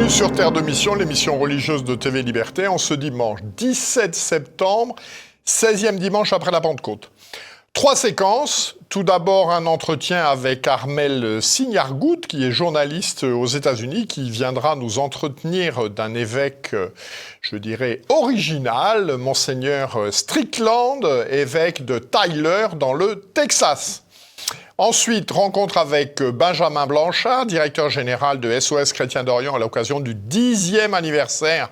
Bienvenue sur Terre de Mission, l'émission religieuse de TV Liberté, en ce dimanche 17 septembre, 16e dimanche après la Pentecôte. 3 séquences. Tout d'abord, un entretien avec Armel Signargood, qui est journaliste aux États-Unis, qui viendra nous entretenir d'un évêque, je dirais, original, Monseigneur Strickland, évêque de Tyler, dans le Texas. Ensuite, rencontre avec Benjamin Blanchard, directeur général de SOS Chrétiens d'Orient à l'occasion du 10e anniversaire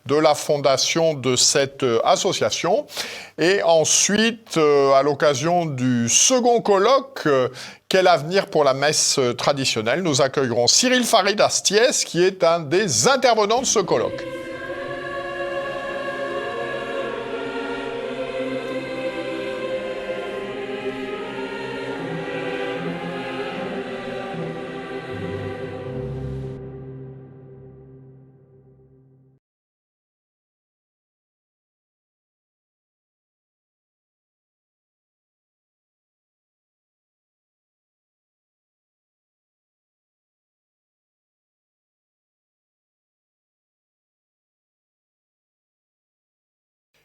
de la fondation de cette association. Et ensuite, à l'occasion du second colloque, quel avenir pour la messe traditionnelle, nous accueillerons Cyril Farid Astiès, qui est un des intervenants de ce colloque.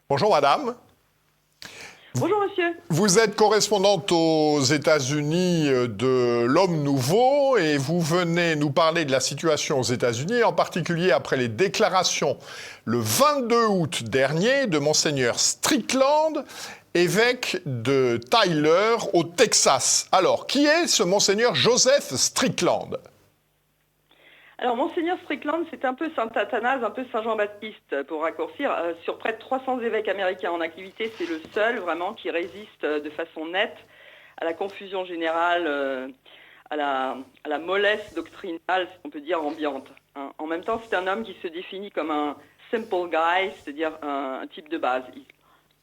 Bonjour madame. Bonjour monsieur. Vous êtes correspondante aux États-Unis de l'Homme Nouveau et vous venez nous parler de la situation aux États-Unis, en particulier après les déclarations le 22 août dernier de Monseigneur Strickland, évêque de Tyler au Texas. Alors, qui est ce Monseigneur Joseph Strickland ? Alors, Monseigneur Strickland, c'est un peu Saint Athanase, un peu Saint Jean-Baptiste, pour raccourcir. Sur près de 300 évêques américains en activité, c'est le seul vraiment qui résiste de façon nette à la confusion générale, à la mollesse doctrinale, si on peut dire, ambiante. Hein. En même temps, c'est un homme qui se définit comme un simple guy, c'est-à-dire un type de base.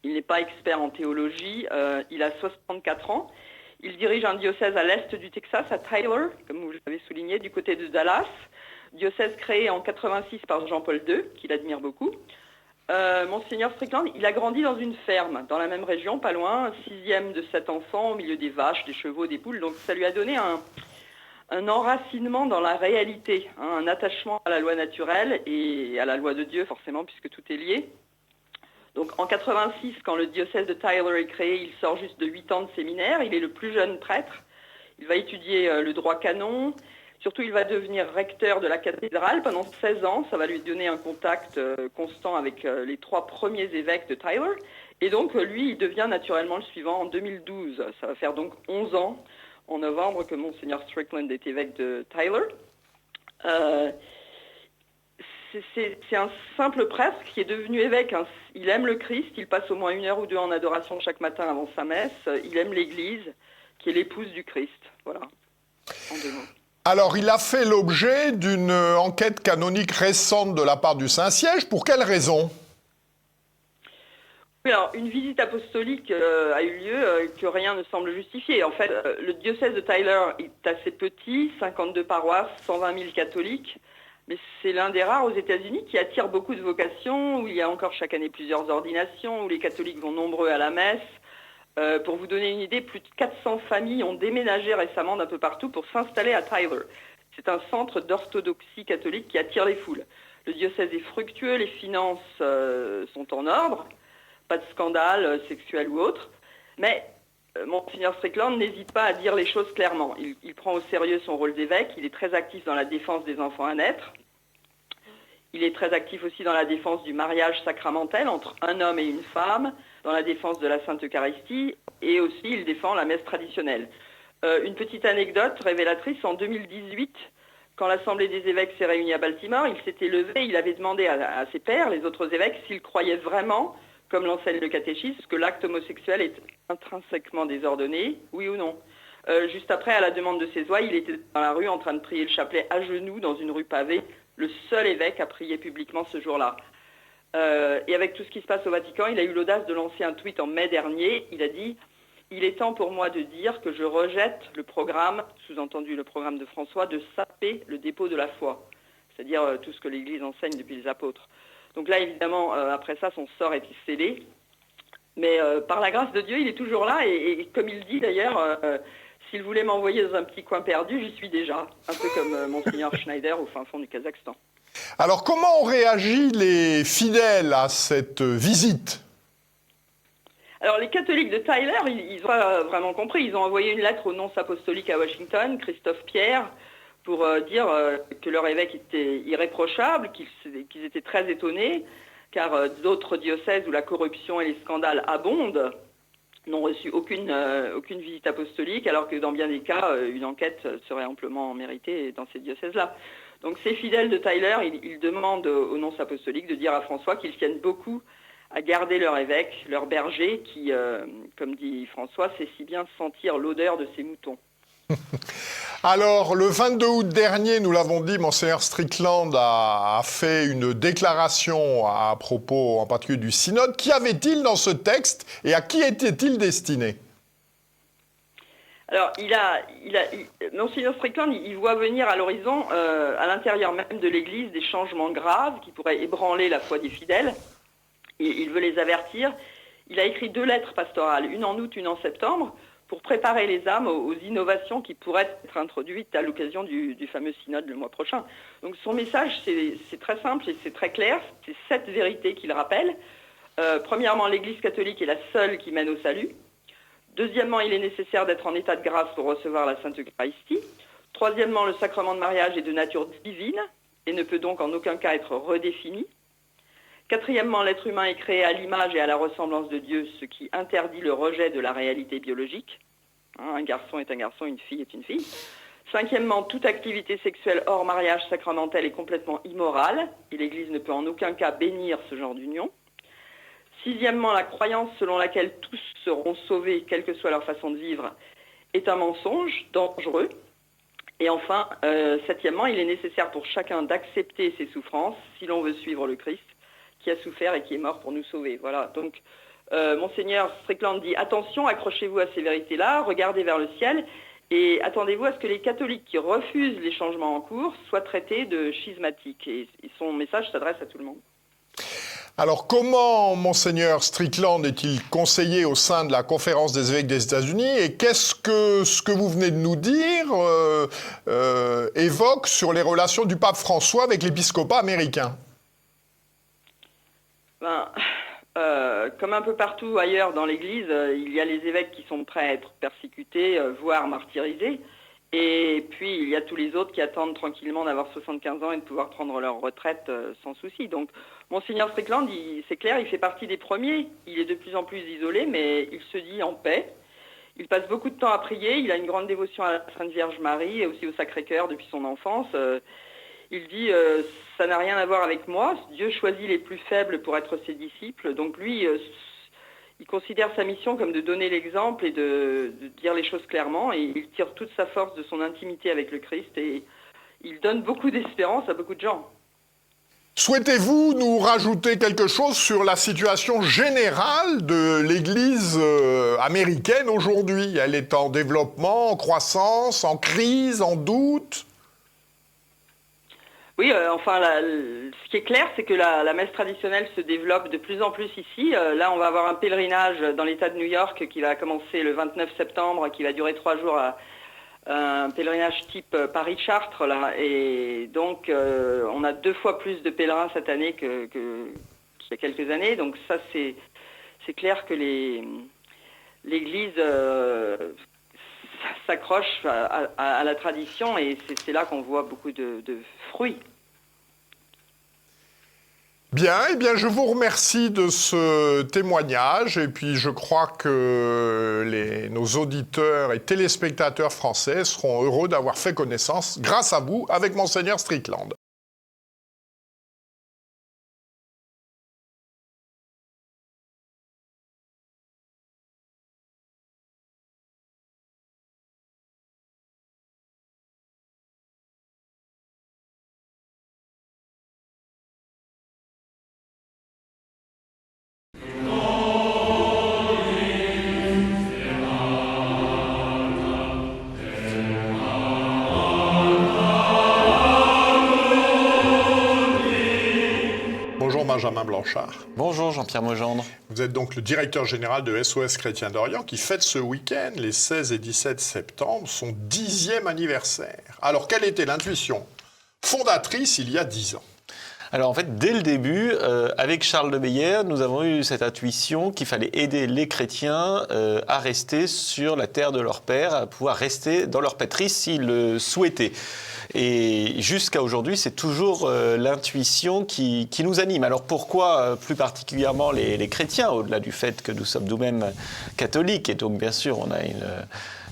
Il n'est pas expert en théologie, il a 64 ans. Il dirige un diocèse à l'est du Texas, à Tyler, comme vous l'avez souligné, du côté de Dallas. Diocèse créé en 86 par Jean-Paul II, qu'il admire beaucoup. Monseigneur Strickland, il a grandi dans une ferme, dans la même région, pas loin, 6e de 7 enfants, au milieu des vaches, des chevaux, des poules. Donc ça lui a donné un enracinement dans la réalité, hein, un attachement à la loi naturelle et à la loi de Dieu, forcément, puisque tout est lié. Donc en 86, quand le diocèse de Tyler est créé, il sort juste de 8 ans de séminaire. Il est le plus jeune prêtre. Il va étudier le droit canon. Surtout, il va devenir recteur de la cathédrale pendant 16 ans. Ça va lui donner un contact constant avec les 3 premiers évêques de Tyler. Et donc, lui, il devient naturellement le suivant en 2012. Ça va faire donc 11 ans, en novembre, que Monseigneur Strickland est évêque de Tyler. C'est un simple prêtre qui est devenu évêque. Hein. Il aime le Christ, il passe au moins 1 heure ou 2 en adoration chaque matin avant sa messe. Il aime l'Église, qui est l'épouse du Christ. Voilà, en 2 mots. Alors, il a fait l'objet d'une enquête canonique récente de la part du Saint-Siège. Pour quelle raison ? Oui, alors, une visite apostolique a eu lieu que rien ne semble justifier. En fait, le diocèse de Tyler est assez petit, 52 paroisses, 120 000 catholiques. Mais c'est l'un des rares aux États-Unis qui attire beaucoup de vocations, où il y a encore chaque année plusieurs ordinations, où les catholiques vont nombreux à la messe. Pour vous donner une idée, plus de 400 familles ont déménagé récemment d'un peu partout pour s'installer à Tyler. C'est un centre d'orthodoxie catholique qui attire les foules. Le diocèse est fructueux, les finances sont en ordre, pas de scandale sexuel ou autre. Mais Monseigneur Strickland n'hésite pas à dire les choses clairement. Il prend au sérieux son rôle d'évêque, il est très actif dans la défense des enfants à naître. Il est très actif aussi dans la défense du mariage sacramentel entre un homme et une femme, dans la défense de la Sainte Eucharistie, et aussi il défend la messe traditionnelle. Une petite anecdote révélatrice, en 2018, quand l'Assemblée des évêques s'est réunie à Baltimore, il s'était levé, il avait demandé à ses pairs, les autres évêques, s'ils croyaient vraiment, comme l'enseigne le catéchisme, que l'acte homosexuel est intrinsèquement désordonné, oui ou non. Juste après, à la demande de ses ouailles, il était dans la rue en train de prier le chapelet à genoux dans une rue pavée, le seul évêque à prier publiquement ce jour-là. Et avec tout ce qui se passe au Vatican, il a eu l'audace de lancer un tweet en mai dernier. Il a dit « Il est temps pour moi de dire que je rejette le programme, sous-entendu le programme de François, de saper le dépôt de la foi. » C'est-à-dire tout ce que l'Église enseigne depuis les apôtres. Donc là, évidemment, après ça, son sort est scellé. Mais par la grâce de Dieu, il est toujours là. Et comme il dit d'ailleurs, s'il voulait m'envoyer dans un petit coin perdu, j'y suis déjà. Un peu comme Monseigneur Schneider au fin fond du Kazakhstan. Alors, comment ont réagi les fidèles à cette visite ? Alors, les catholiques de Tyler, ils ont vraiment compris. Ils ont envoyé une lettre au nonce apostolique à Washington, Christophe Pierre, pour dire que leur évêque était irréprochable, qu'ils étaient très étonnés, car d'autres diocèses où la corruption et les scandales abondent n'ont reçu aucune visite apostolique, alors que dans bien des cas, une enquête serait amplement méritée dans ces diocèses-là. Donc ces fidèles de Tyler, ils demandent au nonce apostolique de dire à François qu'ils tiennent beaucoup à garder leur évêque, leur berger, qui, comme dit François, sait si bien sentir l'odeur de ses moutons. Alors, le 22 août dernier, nous l'avons dit, Monseigneur Strickland a fait une déclaration à propos, en particulier, du synode. Qu'y avait-il dans ce texte et à qui était-il destiné ? Alors, Monseigneur Strickland, il voit venir à l'horizon, à l'intérieur même de l'Église, des changements graves qui pourraient ébranler la foi des fidèles. Il veut les avertir. Il a écrit 2 lettres pastorales, une en août, une en septembre, pour préparer les âmes aux innovations qui pourraient être introduites à l'occasion du fameux synode le mois prochain. Donc son message, c'est très simple et c'est très clair. C'est 7 vérités qu'il rappelle. Premièrement, l'Église catholique est la seule qui mène au salut. Deuxièmement, il est nécessaire d'être en état de grâce pour recevoir la Sainte Eucharistie. Troisièmement, le sacrement de mariage est de nature divine et ne peut donc en aucun cas être redéfini. Quatrièmement, l'être humain est créé à l'image et à la ressemblance de Dieu, ce qui interdit le rejet de la réalité biologique. Un garçon est un garçon, une fille est une fille. Cinquièmement, toute activité sexuelle hors mariage sacramentel est complètement immorale et l'Église ne peut en aucun cas bénir ce genre d'union. Sixièmement, la croyance selon laquelle tous seront sauvés, quelle que soit leur façon de vivre, est un mensonge dangereux. Et enfin, septièmement, il est nécessaire pour chacun d'accepter ses souffrances si l'on veut suivre le Christ, qui a souffert et qui est mort pour nous sauver. Voilà. Donc, Monseigneur Strickland dit « Attention, accrochez-vous à ces vérités-là, regardez vers le ciel et attendez-vous à ce que les catholiques qui refusent les changements en cours soient traités de schismatiques. » Et son message s'adresse à tout le monde. Alors, comment Monseigneur Strickland est-il conseiller au sein de la Conférence des évêques des États-Unis et qu'est-ce que ce que vous venez de nous dire évoque sur les relations du pape François avec l'épiscopat américain ? Comme un peu partout ailleurs dans l'Église, il y a les évêques qui sont prêts à être persécutés, voire martyrisés. Et puis, il y a tous les autres qui attendent tranquillement d'avoir 75 ans et de pouvoir prendre leur retraite sans souci. Donc, Monseigneur Strickland, c'est clair, il fait partie des premiers. Il est de plus en plus isolé, mais il se dit en paix. Il passe beaucoup de temps à prier. Il a une grande dévotion à la Sainte Vierge Marie et aussi au Sacré-Cœur depuis son enfance. Il dit ça n'a rien à voir avec moi. Dieu choisit les plus faibles pour être ses disciples. Donc lui, il considère sa mission comme de donner l'exemple et de dire les choses clairement. Et il tire toute sa force de son intimité avec le Christ. Et il donne beaucoup d'espérance à beaucoup de gens. Souhaitez-vous nous rajouter quelque chose sur la situation générale de l'Église américaine aujourd'hui ? Elle est en développement, en croissance, en crise, en doute ? Oui, ce qui est clair, c'est que la messe traditionnelle se développe de plus en plus ici. Là, on va avoir un pèlerinage dans l'État de New York qui va commencer le 29 septembre, qui va durer 3 jours, un pèlerinage type Paris-Chartres. Là. Et donc, on a 2 fois plus de pèlerins cette année qu'il y a quelques années. Donc ça, c'est clair que l'Église s'accroche à la tradition et c'est là qu'on voit beaucoup de fruits. Bien, eh bien, je vous remercie de ce témoignage et puis je crois que nos auditeurs et téléspectateurs français seront heureux d'avoir fait connaissance, grâce à vous, avec Monseigneur Strickland. Bonjour Benjamin Blanchard. Bonjour Jean-Pierre Mogendre. Vous êtes donc le directeur général de SOS Chrétiens d'Orient qui fête ce week-end, les 16 et 17 septembre, son 10e anniversaire. Alors, quelle était l'intuition fondatrice il y a 10 ans ? Alors en fait, dès le début, avec Charles de Beyer, nous avons eu cette intuition qu'il fallait aider les chrétiens à rester sur la terre de leur père, à pouvoir rester dans leur patrie s'ils le souhaitaient. Et jusqu'à aujourd'hui, c'est toujours l'intuition qui nous anime. Alors pourquoi plus particulièrement les chrétiens, au-delà du fait que nous sommes nous-mêmes catholiques, et donc bien sûr on a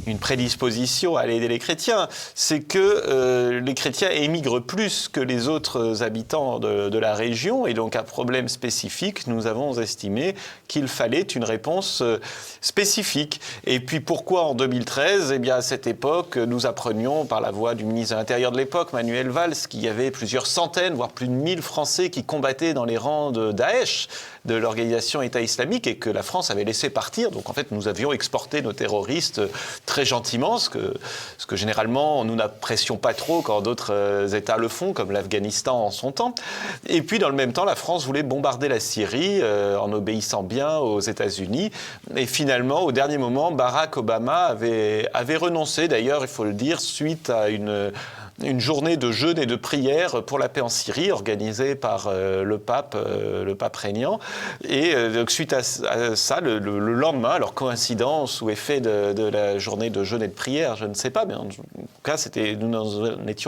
une prédisposition à aller aider les chrétiens, c'est que les chrétiens émigrent plus que les autres habitants de la région, et donc un problème spécifique, nous avons estimé qu'il fallait une réponse spécifique. Et puis pourquoi en 2013 ? Eh bien à cette époque, nous apprenions par la voix du ministre de l'Intérieur de l'époque, Manuel Valls, qu'il y avait plusieurs centaines, voire plus de 1000 Français qui combattaient dans les rangs de Daesh, de l'organisation État islamique, et que la France avait laissé partir. Donc en fait, nous avions exporté nos terroristes très gentiment, ce que généralement nous n'apprécions pas trop quand d'autres États le font, comme l'Afghanistan en son temps. Et puis dans le même temps, la France voulait bombarder la Syrie en obéissant bien aux États-Unis. Et finalement, au dernier moment, Barack Obama avait renoncé, d'ailleurs, il faut le dire, suite à une journée de jeûne et de prière pour la paix en Syrie, organisée par le pape régnant. Et donc, suite à ça, le lendemain, alors coïncidence ou effet de la journée de jeûne et de prière, je ne sais pas, mais en tout cas,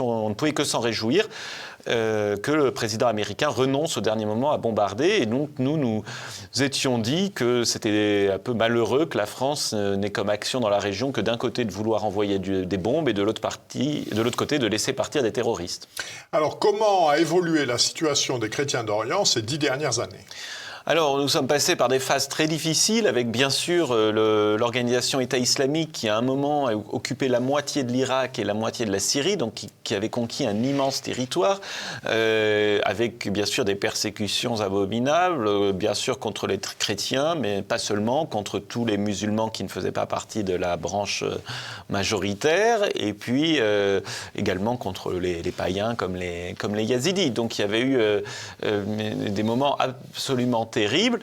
on ne pouvait que s'en réjouir. Que le président américain renonce au dernier moment à bombarder. Et donc, nous étions dit que c'était un peu malheureux que la France n'ait comme action dans la région que d'un côté de vouloir envoyer des bombes et de l'autre côté de laisser partir des terroristes. Alors, comment a évolué la situation des chrétiens d'Orient ces 10 dernières années ? Alors, nous sommes passés par des phases très difficiles, avec bien sûr l'organisation État islamique qui, à un moment, a occupé la moitié de l'Irak et la moitié de la Syrie, donc qui avait conquis un immense territoire, avec bien sûr des persécutions abominables, bien sûr contre les chrétiens, mais pas seulement, contre tous les musulmans qui ne faisaient pas partie de la branche majoritaire, et puis également contre les païens comme les yazidis. Donc il y avait eu des moments absolument terrible.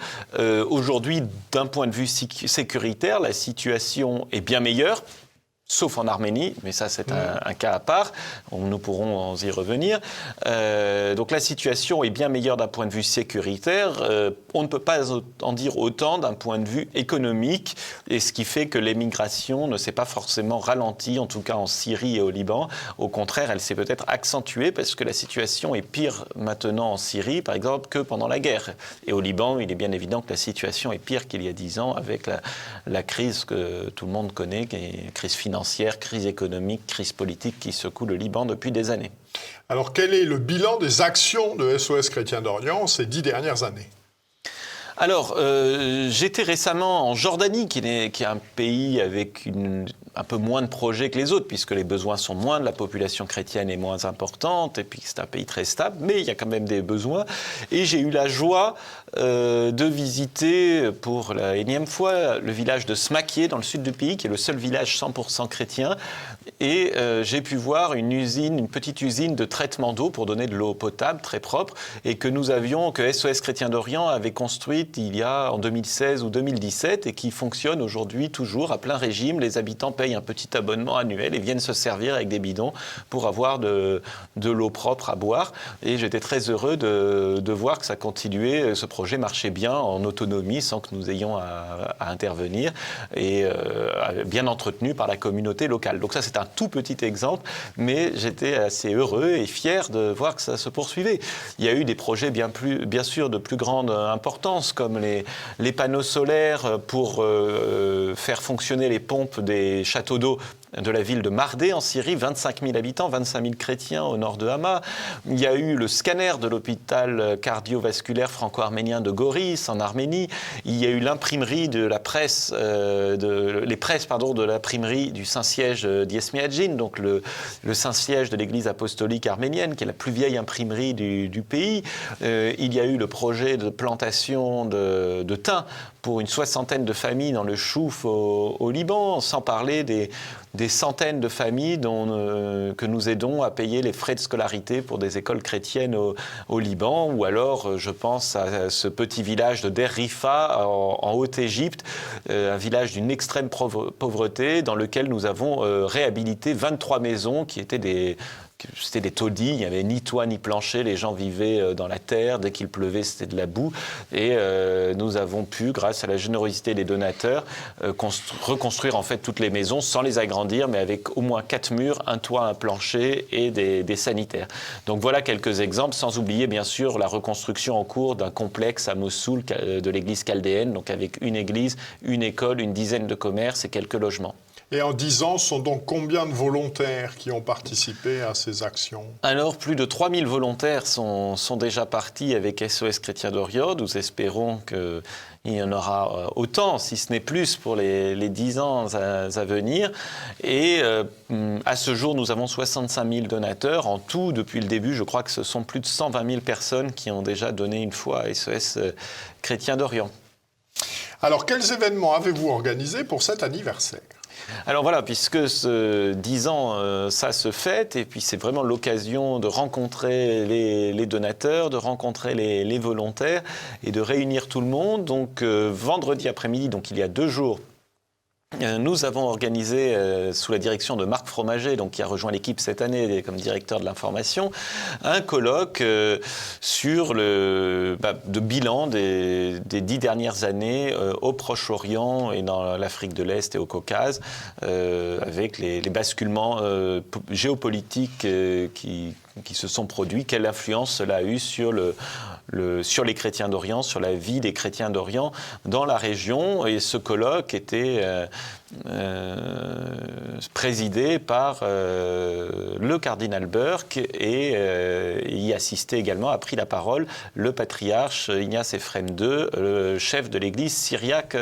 Aujourd'hui, d'un point de vue sécuritaire, la situation est bien meilleure, sauf en Arménie, mais ça c'est un cas à part, nous pourrons y revenir. Donc la situation est bien meilleure d'un point de vue sécuritaire, on ne peut pas en dire autant d'un point de vue économique, et ce qui fait que l'émigration ne s'est pas forcément ralentie, en tout cas en Syrie et au Liban. Au contraire, elle s'est peut-être accentuée parce que la situation est pire maintenant en Syrie, par exemple, que pendant la guerre. Et au Liban, il est bien évident que la situation est pire qu'il y a 10 ans avec la crise que tout le monde connaît, qui est une crise financière, crise économique, crise politique qui secoue le Liban depuis des années. Alors, quel est le bilan des actions de SOS Chrétiens d'Orient ces 10 dernières années ? Alors, j'étais récemment en Jordanie, qui est un pays avec un peu moins de projets que les autres, puisque les besoins sont moindres, la population chrétienne est moins importante, et puis c'est un pays très stable, mais il y a quand même des besoins. Et j'ai eu la joie de visiter pour la énième fois le village de Smakié, dans le sud du pays, qui est le seul village 100% chrétien. Et j'ai pu voir une petite usine de traitement d'eau pour donner de l'eau potable, très propre, et que SOS Chrétiens d'Orient avait construite en 2016 ou 2017, et qui fonctionne aujourd'hui toujours à plein régime. Les habitants payent un petit abonnement annuel et viennent se servir avec des bidons pour avoir de l'eau propre à boire. Et j'étais très heureux de voir que ça continuait, ce projet marchait bien en autonomie, sans que nous ayons à intervenir, et bien entretenu par la communauté locale. Donc ça, c'est un tout petit exemple, mais j'étais assez heureux et fier de voir que ça se poursuivait. Il y a eu des projets bien sûr de plus grande importance, comme les panneaux solaires pour faire fonctionner les pompes des châteaux d'eau de la ville de Mardé en Syrie, 25 000 habitants, 25 000 chrétiens au nord de Hama. Il y a eu le scanner de l'hôpital cardiovasculaire franco-arménien de Goris en Arménie. Il y a eu l'imprimerie de la presse, les presses de l'imprimerie du Saint-Siège d'Yesmiadjin, donc le Saint-Siège de l'Église apostolique arménienne, qui est la plus vieille imprimerie du pays. Il y a eu le projet de plantation de thym pour une 60aine de familles dans le Chouf au Liban, sans parler des centaines de familles que nous aidons à payer les frais de scolarité pour des écoles chrétiennes au Liban, ou alors je pense à ce petit village de Der Rifa en Haute-Égypte, un village d'une extrême pauvreté dans lequel nous avons réhabilité 23 maisons qui étaient des c'était des taudis, il n'y avait ni toit ni plancher, les gens vivaient dans la terre, dès qu'il pleuvait c'était de la boue, et nous avons pu, grâce à la générosité des donateurs, reconstruire en fait toutes les maisons sans les agrandir, mais avec au moins 4 murs, un toit, un plancher et des sanitaires. Donc voilà quelques exemples, sans oublier bien sûr la reconstruction en cours d'un complexe à Mossoul de l'église chaldéenne, donc avec une église, une école, une dizaine de commerces et quelques logements. Et en 10 ans, ce sont donc combien de volontaires qui ont participé à ces actions? Alors, plus de 3000 volontaires sont déjà partis avec SOS Chrétien d'Orient. Nous espérons qu'il y en aura autant, si ce n'est plus, pour les 10 ans à venir. Et à ce jour, nous avons 65 000 donateurs. En tout, depuis le début, je crois que ce sont plus de 120 000 personnes qui ont déjà donné une fois à SOS Chrétien d'Orient. Alors, quels événements avez-vous organisés pour cet anniversaire? Alors voilà, puisque ce 10 ans, ça se fête, et puis c'est vraiment l'occasion de rencontrer les donateurs, de rencontrer les volontaires et de réunir tout le monde. Donc vendredi après-midi, donc il y a 2 jours, nous avons organisé, sous la direction de Marc Fromager, donc qui a rejoint l'équipe cette année comme directeur de l'information, un colloque sur de bilan des 10 dernières années au Proche-Orient et dans l'Afrique de l'Est et au Caucase, avec les basculements géopolitiques qui se sont produits, quelle influence cela a eu sur les chrétiens d'Orient, sur la vie des chrétiens d'Orient dans la région. Et ce colloque était présidé par le cardinal Burke et y assistait également, a pris la parole, le patriarche Ignace Ephrem II, le chef de l'église syriaque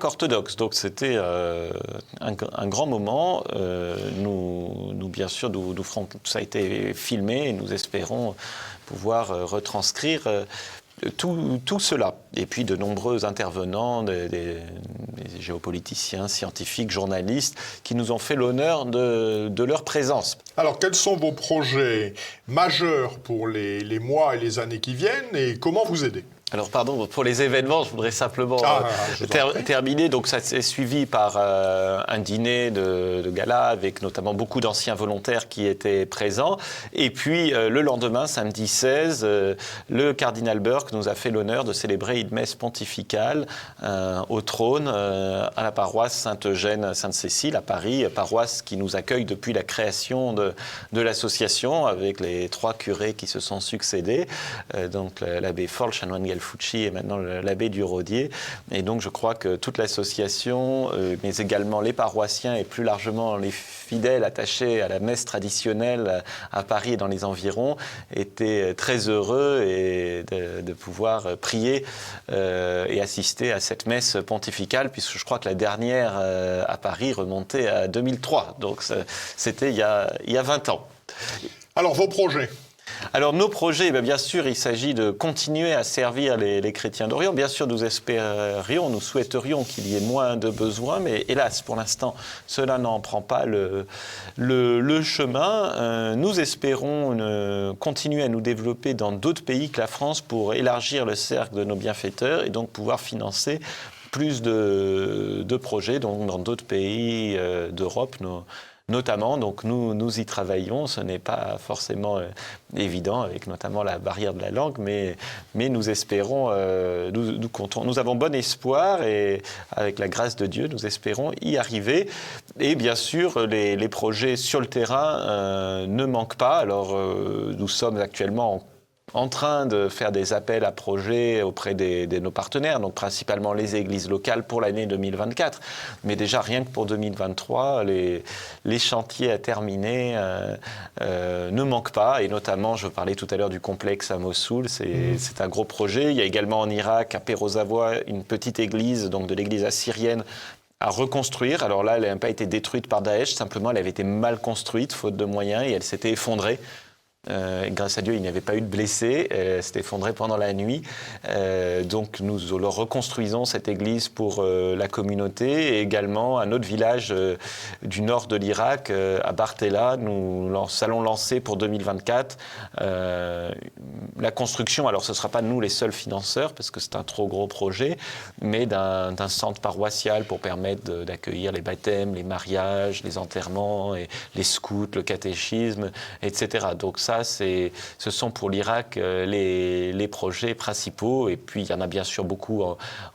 orthodoxe. Donc c'était un grand moment. Nous bien sûr, nous ferons, ça a été filmé et nous espérons pouvoir retranscrire tout cela. Et puis de nombreux intervenants, des géopoliticiens, scientifiques, journalistes, qui nous ont fait l'honneur de leur présence. Alors, quels sont vos projets majeurs pour les mois et les années qui viennent et comment vous aider? Alors, pardon, pour les événements, je voudrais simplement terminer. Donc, ça s'est suivi par un dîner de gala avec notamment beaucoup d'anciens volontaires qui étaient présents. Et puis, le lendemain, samedi 16, le cardinal Burke nous a fait l'honneur de célébrer une messe pontificale au trône à la paroisse Sainte-Eugène-Sainte-Cécile à Paris, paroisse qui nous accueille depuis la création de l'association avec les 3 curés qui se sont succédés, donc l'abbé Forl, chanoine Fucci et maintenant l'abbé Durodier. Et donc je crois que toute l'association, mais également les paroissiens et plus largement les fidèles attachés à la messe traditionnelle à Paris et dans les environs étaient très heureux de pouvoir prier et assister à cette messe pontificale, puisque je crois que la dernière à Paris remontait à 2003. Donc c'était il y a 20 ans. Alors vos projets? Alors nos projets, bien sûr, il s'agit de continuer à servir les chrétiens d'Orient. Bien sûr, nous souhaiterions qu'il y ait moins de besoins, mais hélas, pour l'instant, cela n'en prend pas le chemin. Nous espérons continuer à nous développer dans d'autres pays que la France pour élargir le cercle de nos bienfaiteurs et donc pouvoir financer plus de projets donc dans d'autres pays d'Europe, notamment. Donc nous y travaillons, ce n'est pas forcément évident avec notamment la barrière de la langue, mais nous espérons, nous comptons, nous avons bon espoir et avec la grâce de Dieu, nous espérons y arriver. Et bien sûr, les projets sur le terrain ne manquent pas. Alors nous sommes actuellement en train de faire des appels à projets auprès de nos partenaires, donc principalement les églises locales pour l'année 2024. Mais déjà, rien que pour 2023, les chantiers à terminer ne manquent pas. Et notamment, je parlais tout à l'heure du complexe à Mossoul, c'est un gros projet. Il y a également en Irak, à Pérozawa, une petite église, donc de l'église assyrienne, à reconstruire. Alors là, elle n'a pas été détruite par Daesh, simplement elle avait été mal construite, faute de moyens, et elle s'était effondrée. Grâce à Dieu, il n'y avait pas eu de blessés. S'est effondré pendant la nuit. Donc nous le reconstruisons, cette église, pour la communauté. Et également un autre village du nord de l'Irak, à Bartella. Nous allons lancer pour 2024 la construction. Alors ce ne sera pas nous les seuls financeurs, parce que c'est un trop gros projet, mais d'un centre paroissial pour permettre d'accueillir les baptêmes, les mariages, les enterrements, et les scouts, le catéchisme, etc. Donc ça, ce sont pour l'Irak les projets principaux. Et puis il y en a bien sûr beaucoup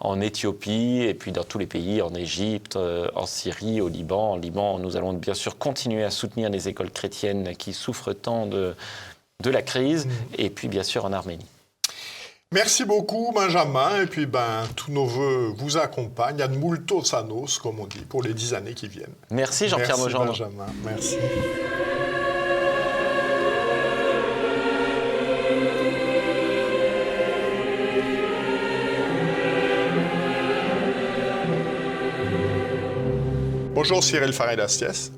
en Éthiopie, et puis dans tous les pays, en Égypte, en Syrie, au Liban. En Liban, nous allons bien sûr continuer à soutenir les écoles chrétiennes qui souffrent tant de la crise, et puis bien sûr en Arménie. Merci beaucoup, Benjamin. Et puis, tous nos voeux vous accompagnent. Ad multos annos, comme on dit, pour les 10 années qui viennent. Merci Jean-Pierre Mogendre. Merci, Benjamin. Merci. Bonjour Cyril Farel-Astiès.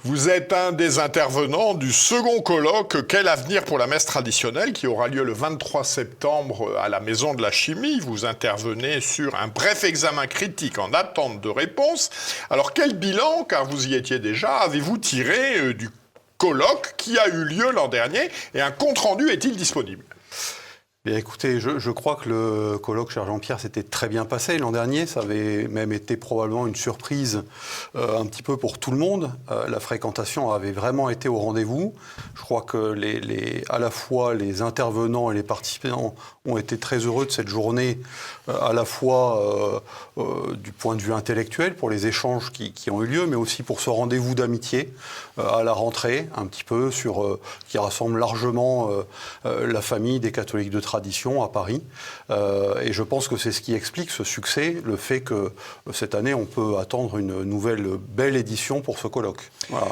Vous êtes un des intervenants du second colloque « Quel avenir pour la messe traditionnelle » qui aura lieu le 23 septembre à la Maison de la Chimie. Vous intervenez sur un bref examen critique en attente de réponse. Alors quel bilan, car vous y étiez déjà, avez-vous tiré du colloque qui a eu lieu l'an dernier et un compte-rendu est-il disponible ? Bien, écoutez, je crois que le colloque, cher Jean-Pierre, s'était très bien passé l'an dernier. Ça avait même été probablement une surprise un petit peu pour tout le monde. La fréquentation avait vraiment été au rendez-vous. Je crois que à la fois les intervenants et les participants ont été très heureux de cette journée, à la fois du point de vue intellectuel pour les échanges qui ont eu lieu, mais aussi pour ce rendez-vous d'amitié à la rentrée, un petit peu, qui rassemble largement la famille des catholiques de tradition à Paris. Et je pense que c'est ce qui explique ce succès, le fait que cette année, on peut attendre une nouvelle belle édition pour ce colloque. Voilà.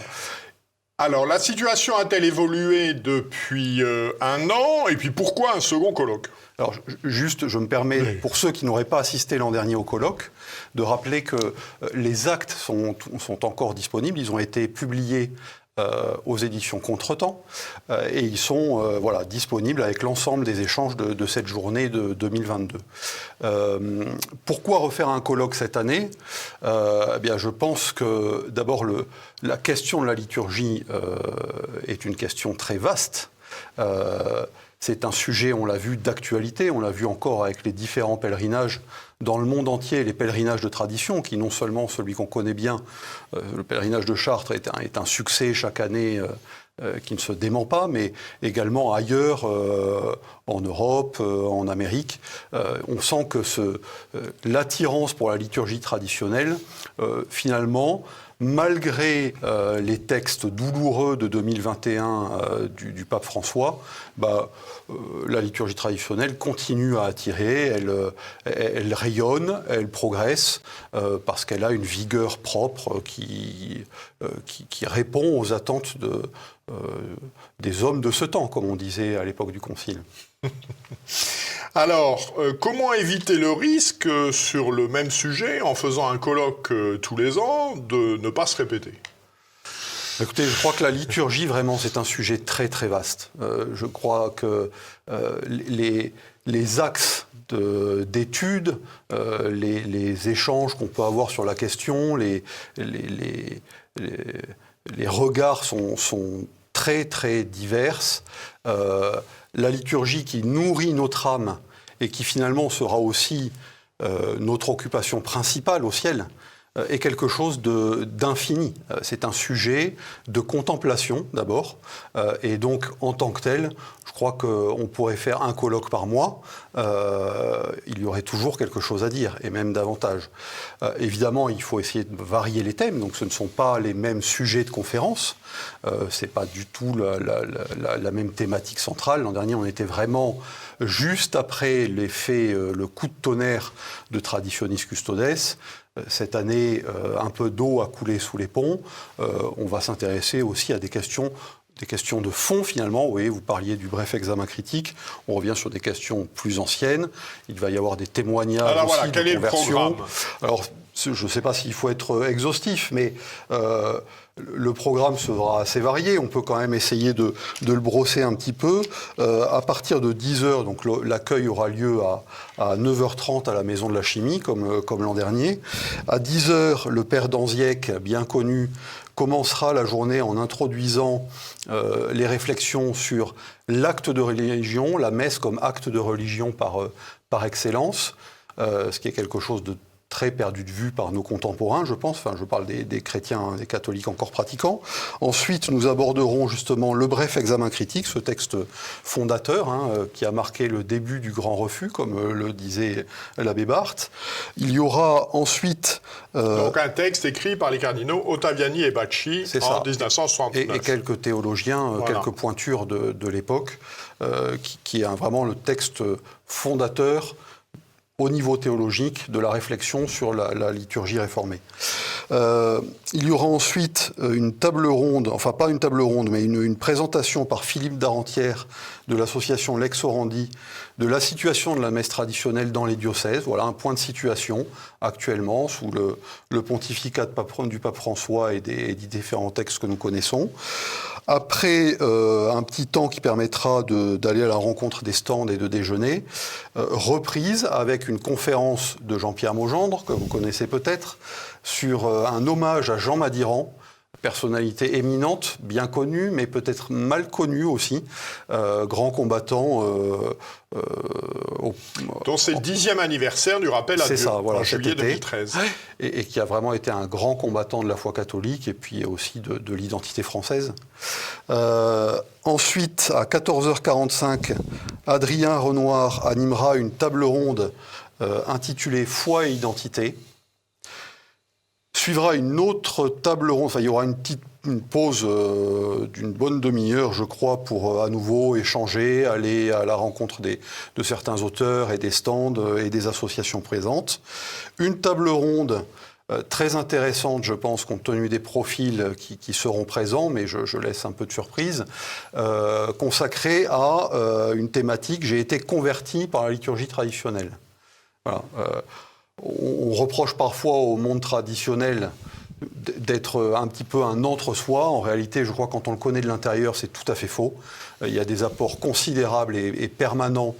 Alors, la situation a-t-elle évolué depuis un an ? Et puis, pourquoi un second colloque ? Alors, juste, je me permets, pour ceux qui n'auraient pas assisté l'an dernier au colloque, de rappeler que les actes sont encore disponibles. Ils ont été publiés aux éditions Contretemps et ils sont disponibles avec l'ensemble des échanges de cette journée de 2022. Pourquoi refaire un colloque cette année ? Je pense que d'abord la question de la liturgie est une question très vaste. C'est un sujet, on l'a vu, d'actualité, on l'a vu encore avec les différents pèlerinages dans le monde entier, les pèlerinages de tradition, qui non seulement celui qu'on connaît bien, le pèlerinage de Chartres est un succès chaque année qui ne se dément pas, mais également ailleurs, en Europe, en Amérique. On sent que l'attirance pour la liturgie traditionnelle, finalement, malgré les textes douloureux de 2021 du pape François, la liturgie traditionnelle continue à attirer, elle rayonne, elle progresse, parce qu'elle a une vigueur propre qui répond aux attentes des hommes de ce temps, comme on disait à l'époque du Concile. Alors, comment éviter le risque sur le même sujet, en faisant un colloque tous les ans, de ne pas se répéter ? Écoutez, je crois que la liturgie, vraiment, c'est un sujet très très vaste. Je crois que les axes d'études, les échanges qu'on peut avoir sur la question, les regards sont très très diverses. La liturgie qui nourrit notre âme et qui finalement sera aussi notre occupation principale au ciel, est quelque chose d'infini. C'est un sujet de contemplation d'abord, et donc en tant que tel, je crois qu'on pourrait faire un colloque par mois, il y aurait toujours quelque chose à dire, et même davantage. Évidemment, il faut essayer de varier les thèmes, donc ce ne sont pas les mêmes sujets de conférence, c'est pas du tout la même thématique centrale. L'an dernier, on était vraiment juste après l'effet, le coup de tonnerre de Traditionis Custodes. Cette année, un peu d'eau a coulé sous les ponts. On va s'intéresser aussi à des questions de fond, finalement. Vous voyez, vous parliez du bref examen critique. On revient sur des questions plus anciennes. Il va y avoir des témoignages alors aussi voilà, quel de est le conversion. programme ? Alors, je ne sais pas s'il faut être exhaustif, mais Le programme sera assez varié, on peut quand même essayer de le brosser un petit peu. À partir de 10h, donc l'accueil aura lieu à 9h30 à la Maison de la Chimie, comme l'an dernier. À 10h, le père Danziec, bien connu, commencera la journée en introduisant les réflexions sur l'acte de religion, la messe comme acte de religion par excellence, ce qui est quelque chose de très perdu de vue par nos contemporains, je pense. Enfin, je parle des chrétiens, des catholiques encore pratiquants. Ensuite, nous aborderons justement le bref examen critique, ce texte fondateur qui a marqué le début du grand refus, comme le disait l'abbé Barthes. Il y aura ensuite... Donc un texte écrit par les cardinaux Ottaviani et Bacci en 1969. Et quelques théologiens, voilà. Quelques pointures de l'époque, qui est vraiment le texte fondateur au niveau théologique de la réflexion sur la liturgie réformée. Il y aura ensuite une table ronde, enfin pas une table ronde, mais une présentation par Philippe Darentière de l'association Lex Orandi de la situation de la messe traditionnelle dans les diocèses. Voilà un point de situation actuellement sous le pontificat du pape François et des différents textes que nous connaissons. Après un petit temps qui permettra d'aller à la rencontre des stands et de déjeuner, reprise avec une conférence de Jean-Pierre Maugendre, que vous connaissez peut-être, sur un hommage à Jean Madiran, personnalité éminente, bien connue, mais peut-être mal connue aussi, grand combattant. Donc c'est le 10e anniversaire du rappel à Dieu, ça, voilà, en juillet 2013. Et qui a vraiment été un grand combattant de la foi catholique et puis aussi de l'identité française. Ensuite, à 14h45, Adrien Renoir animera une table ronde intitulée « Foi et identité ». Suivra une autre table ronde, enfin il y aura une pause d'une bonne demi-heure, je crois, pour à nouveau échanger, aller à la rencontre de certains auteurs et des stands et des associations présentes. Une table ronde très intéressante, je pense, compte tenu des profils qui seront présents, mais je laisse un peu de surprise, consacrée à une thématique « J'ai été converti par la liturgie traditionnelle ». Voilà. On reproche parfois au monde traditionnel d'être un petit peu un entre-soi. En réalité, je crois que quand on le connaît de l'intérieur, c'est tout à fait faux. Il y a des apports considérables et permanents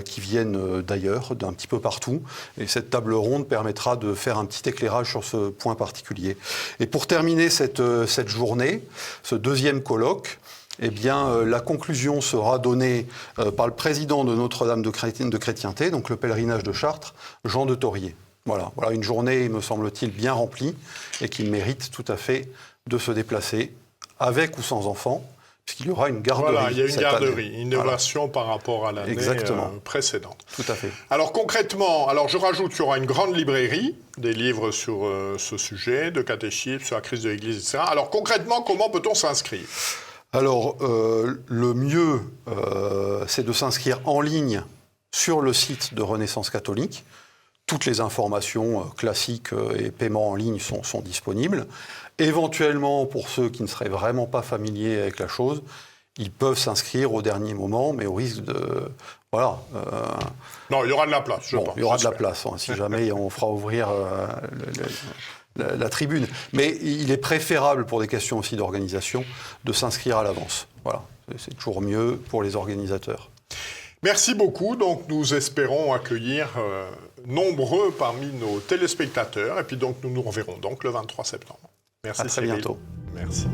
qui viennent d'ailleurs, d'un petit peu partout. Et cette table ronde permettra de faire un petit éclairage sur ce point particulier. Et pour terminer cette journée, ce deuxième colloque, eh bien, la conclusion sera donnée par le président de Notre-Dame de Chrétienté, donc le pèlerinage de Chartres, Jean de Taurier. Voilà une journée, me semble-t-il, bien remplie et qui mérite tout à fait de se déplacer avec ou sans enfants, puisqu'il y aura une garderie. Voilà, il y a une garderie, année. une innovation par rapport à l'année précédente. Tout à fait. Alors concrètement, je rajoute qu'il y aura une grande librairie, des livres sur ce sujet, de catéchisme, sur la crise de l'Église, etc. Alors concrètement, comment peut-on s'inscrire ? Alors, le mieux, c'est de s'inscrire en ligne sur le site de Renaissance catholique. Toutes les informations classiques et paiements en ligne sont disponibles. Éventuellement, pour ceux qui ne seraient vraiment pas familiers avec la chose, ils peuvent s'inscrire au dernier moment, mais au risque de... Voilà. Non, il y aura de la place, je pense. Il y aura de la place, si jamais on fera ouvrir... la tribune. Mais il est préférable, pour des questions aussi d'organisation, de s'inscrire à l'avance. Voilà, c'est toujours mieux pour les organisateurs. Merci beaucoup. Donc, nous espérons accueillir nombreux parmi nos téléspectateurs. Et puis, donc, nous nous reverrons donc le 23 septembre. Merci, à très bientôt. Merci.